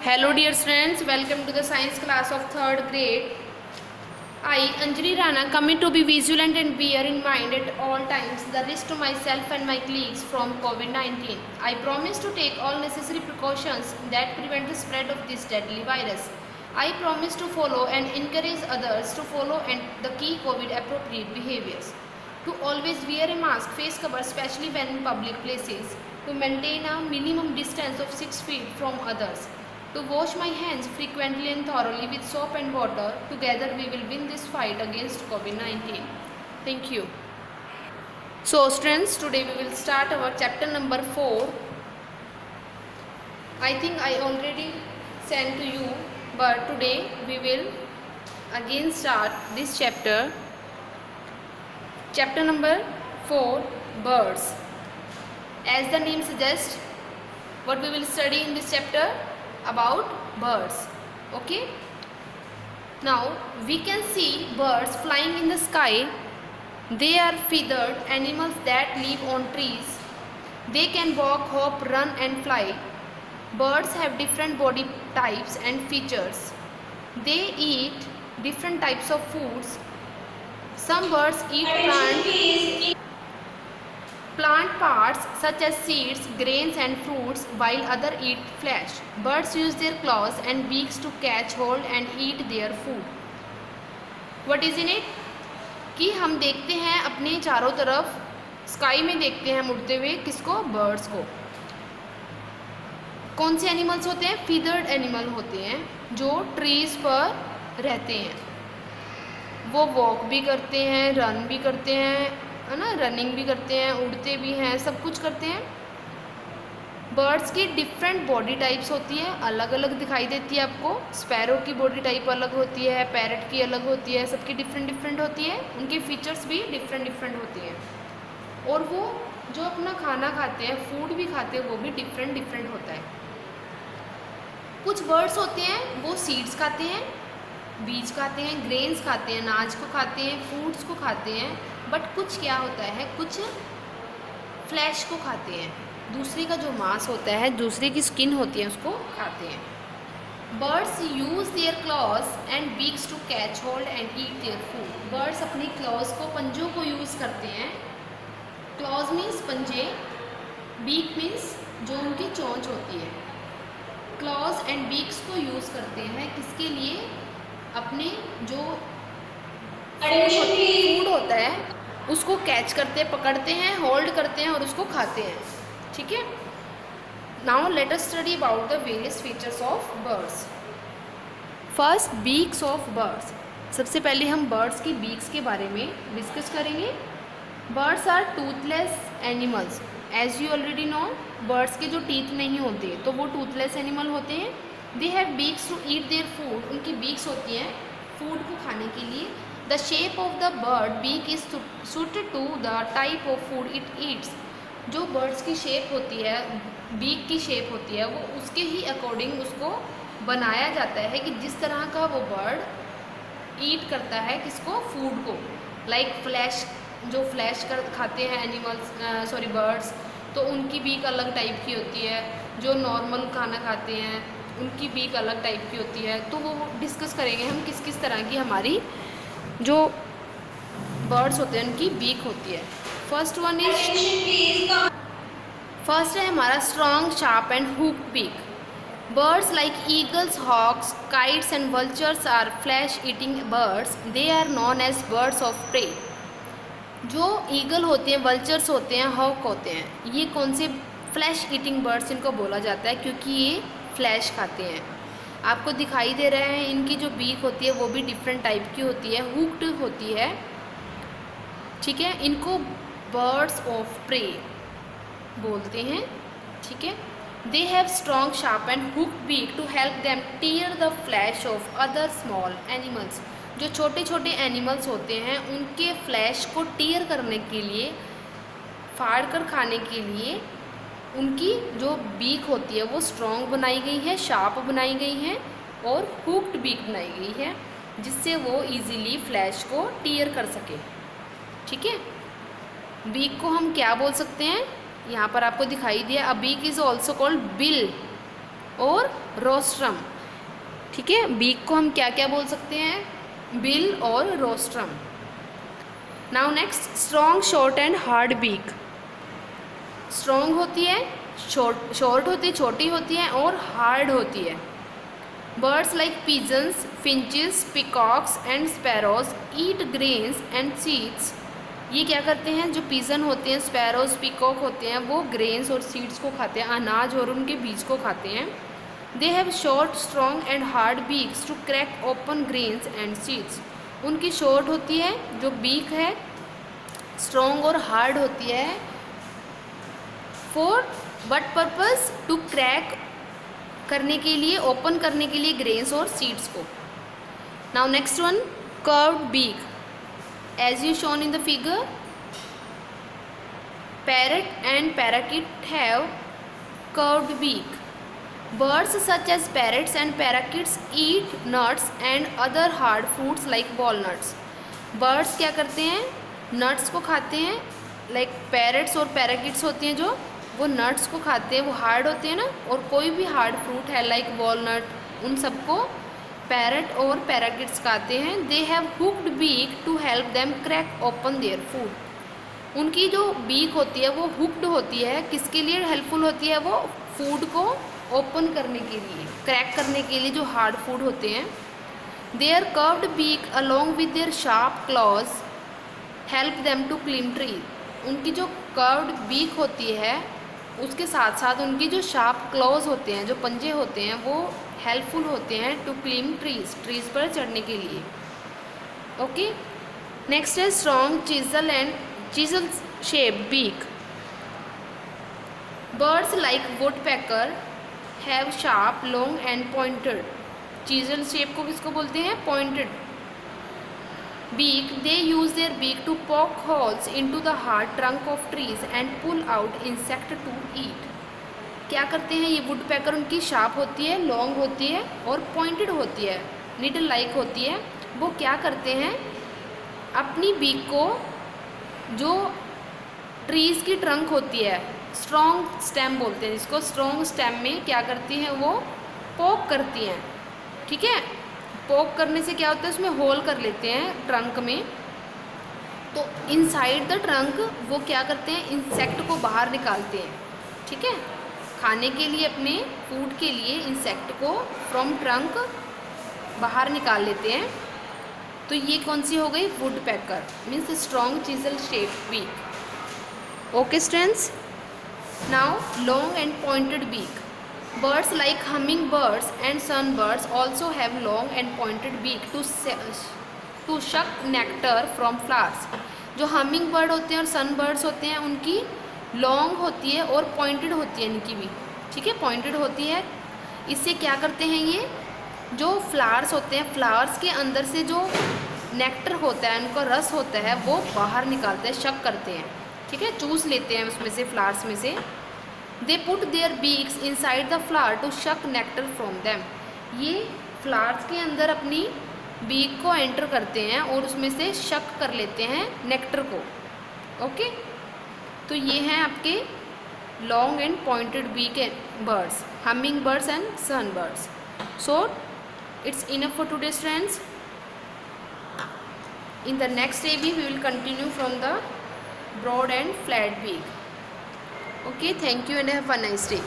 Hello dear students, welcome to the science class of 3rd grade. I, Anjali Rana, commit to be vigilant and bear in mind at all times the risk to myself and my colleagues from COVID-19. I promise to take all necessary precautions that prevent the spread of this deadly virus. I promise to follow and encourage others to follow and the key COVID appropriate behaviors. To always wear a mask, face cover, especially when in public places. To maintain a minimum distance of 6 feet from others. To wash my hands frequently and thoroughly with soap and water. Together we will win this fight against COVID-19. Thank you. So students, today we will start our chapter number 4. I think I already sent to you, but today we will again start this chapter. Chapter number 4, birds. As the name suggests, what we will study in this chapter? About birds. Okay, now we can see birds flying in the sky. They are feathered animals that live on trees. They can walk, hop, run and fly. Birds have different body types and features. They eat different types of foods. Some birds eat plant parts such as seeds, grains and fruits, while others eat flesh. Birds use their claws and beaks to catch hold and eat their food. What is in it? कि हम देखते हैं अपने चारों तरफ sky में देखते हैं मुड़ते हुए किसको? बर्ड्स को. कौन से एनिमल्स होते हैं? फीदर्ड एनिमल होते हैं जो ट्रीज पर रहते हैं. वो वॉक भी करते हैं, रन भी करते हैं, है ना, रनिंग भी करते हैं, उड़ते भी हैं, सब कुछ करते हैं. बर्ड्स की डिफरेंट बॉडी टाइप्स होती है, अलग अलग दिखाई देती है आपको. स्पैरो की बॉडी टाइप अलग होती है, पैरट की अलग होती है, सबकी डिफरेंट डिफरेंट होती है. उनकी फीचर्स भी डिफरेंट डिफरेंट होती हैं. और वो जो अपना खाना खाते हैं, फूड भी खाते हैं, वो भी डिफरेंट डिफरेंट होता है. कुछ बर्ड्स होते हैं वो सीड्स खाते हैं, बीज खाते हैं, ग्रेन्स खाते हैं, अनाज को खाते हैं, फ्रूट्स को खाते हैं. बट कुछ क्या होता है, कुछ फ्लैश को खाते हैं. दूसरे का जो मांस होता है, दूसरे की स्किन होती है, उसको खाते हैं. Birds use their claws and beaks to catch hold and eat their food. Birds अपनी क्लॉज को, पंजों को यूज़ करते हैं. क्लॉज मीन्स पंजे, बीक मीन्स जो उनकी चोंच होती है. क्लॉज एंड बीक्स को यूज़ करते हैं किसके लिए? अपने जो फूड होता है उसको कैच करते हैं, पकड़ते हैं, होल्ड करते हैं और उसको खाते हैं. ठीक है. Now let us study about the various features of birds. First, beaks of birds. सबसे पहले हम बर्ड्स की बीक्स के बारे में डिस्कस करेंगे. Birds are toothless animals. As you already know, birds के जो टीथ नहीं होते तो वो टूथलेस एनिमल होते हैं. They have beaks to eat their food. उनकी बीक्स होती हैं फूड को खाने के लिए. The shape of the bird beak is suited to the type of food it eats. जो बर्ड्स की शेप होती है, बीक की शेप होती है, वो उसके ही अकॉर्डिंग उसको बनाया जाता है कि जिस तरह का वो बर्ड ईट करता है किसको? फूड को. लाइक फ्लैश, जो फ्लैश कर खाते हैं एनिमल्स, बर्ड्स, तो उनकी बीक अलग टाइप की होती है. जो नॉर्मल खाना खाते हैं उनकी बीक अलग टाइप की होती है. तो वो डिस्कस करेंगे हम किस किस तरह की हमारी जो बर्ड्स होते हैं उनकी बीक होती है. फर्स्ट है हमारा strong, sharp and hooked beak. Birds like eagles, hawks, kites and vultures are flesh eating birds. They are known as birds of prey. जो ईगल होते हैं, वल्चर्स होते हैं, हॉक होते हैं, ये कौन से? फ्लैश ईटिंग बर्ड्स इनको बोला जाता है क्योंकि ये फ्लैश खाते हैं. आपको दिखाई दे रहे हैं इनकी जो बीक होती है वो भी डिफरेंट टाइप की होती है, हुक्ड होती है. ठीक है. इनको बर्ड्स ऑफ प्रे बोलते हैं. ठीक है. They have strong, sharp and hooked beak to help them tear the flesh of other small animals. जो छोटे छोटे एनिमल्स होते हैं उनके फ्लैश को टीयर करने के लिए, फाड़ कर खाने के लिए उनकी जो बीक होती है वो स्ट्रॉन्ग बनाई गई है, शार्प बनाई गई है और हुक्ड बीक बनाई गई है जिससे वो इजीली फ्लैश को टीयर कर सके. ठीक है. बीक को हम क्या बोल सकते हैं? यहाँ पर आपको दिखाई दिया. A beak is also called bill. और रोस्ट्रम। ठीक है, बीक को हम क्या क्या बोल सकते हैं? बिल और rostrum. Now next, strong, short and hard beak. Strong होती है, शॉर्ट होती है, छोटी होती है, और हार्ड होती है। Birds like pigeons, finches, peacocks and sparrows eat grains and seeds. ये क्या करते हैं? जो पिजन होते हैं, स्पैरोज, पिकॉक होते हैं, वो ग्रेन्स और सीड्स को खाते हैं, अनाज और उनके बीज को खाते हैं। They have short, strong and hard beaks to crack open grains and seeds. उनकी शॉर्ट होती है जो बीक है, स्ट्रॉन्ग और हार्ड होती है। For what purpose? To crack करने के लिए, ओपन करने के लिए ग्रेन्स और सीड्स को। Now next one, curved beak. As you shown in the figure, parrot and parakeet have curved beak. Birds such as parrots and parakeets eat nuts and other hard fruits like walnuts. Birds क्या करते हैं? Nuts को खाते हैं, like parrots और parakeets होते हैं जो, वो nuts को खाते हैं, वो hard होते हैं ना, और कोई भी hard fruit है like walnut, उन सबको parrot और parakeets खाते हैं। They have hooked beak to help them crack open their food. उनकी जो beak होती है वो hooked होती है, किसके लिए हेल्पफुल होती है? वो फूड को ओपन करने के लिए, क्रैक करने के लिए, जो हार्ड फूड होते हैं। Their curved beak along with their sharp claws help them to climb tree. उनकी जो कर्व्ड बीक होती है उसके साथ साथ उनकी जो शार्प क्लॉज होते हैं, जो पंजे होते हैं, वो हेल्पफुल होते हैं टू क्लीम ट्रीज, ट्रीज पर चढ़ने के लिए। ओके, नेक्स्ट है strong chisel and chisel shape beak. Birds like woodpecker have sharp, long and pointed. Chisel shape को किसको बोलते हैं? Pointed beak. They use their beak to poke holes into the hard trunk of trees and pull out insect to eat. क्या करते हैं ये woodpecker? उनकी sharp होती है, लॉन्ग होती है और पॉइंटेड होती है, नीडल लाइक होती है। वो क्या करते हैं? अपनी बीक को, जो ट्रीज की ट्रंक होती है, स्ट्रॉन्ग स्टेम बोलते हैं जिसको, स्ट्रॉन्ग स्टेम में क्या करती हैं? वो पोक करती हैं। ठीक है, पोक करने से क्या होता है? उसमें होल कर लेते हैं ट्रंक में। तो इनसाइड द ट्रंक वो क्या करते हैं? इंसेक्ट को बाहर निकालते हैं। ठीक है, खाने के लिए, अपने फूड के लिए इंसेक्ट को फ्रॉम ट्रंक बाहर निकाल लेते हैं। तो ये कौन सी हो गई? Woodpecker, means strong chisel shape beak. Okay students, now long and pointed beak. Birds like hummingbirds and sunbirds also have long and pointed beak to suck nectar from flowers. जो hummingbird होते हैं और sunbirds होते हैं, उनकी long होती है और pointed होती है इनकी भी। ठीक है, pointed होती है। इससे क्या करते हैं? ये जो flowers होते हैं, flowers के अंदर से जो nectar होता है, उनका रस होता है, वो बाहर निकालते हैं, शक करते हैं। ठीक है, चूस लेते हैं उसमें से, फ्लावर्स में से। They put their beaks inside the flower to suck nectar from them. ये फ्लावर्स के अंदर अपनी बीक को एंटर करते हैं और उसमें से शक कर लेते हैं नेक्टर को। ओके, तो ये हैं आपके long and pointed beak birds, humming birds and sun birds. So it's enough for today students. In the next AB we will continue from the broad and flat beak. Okay, thank you and have a nice day.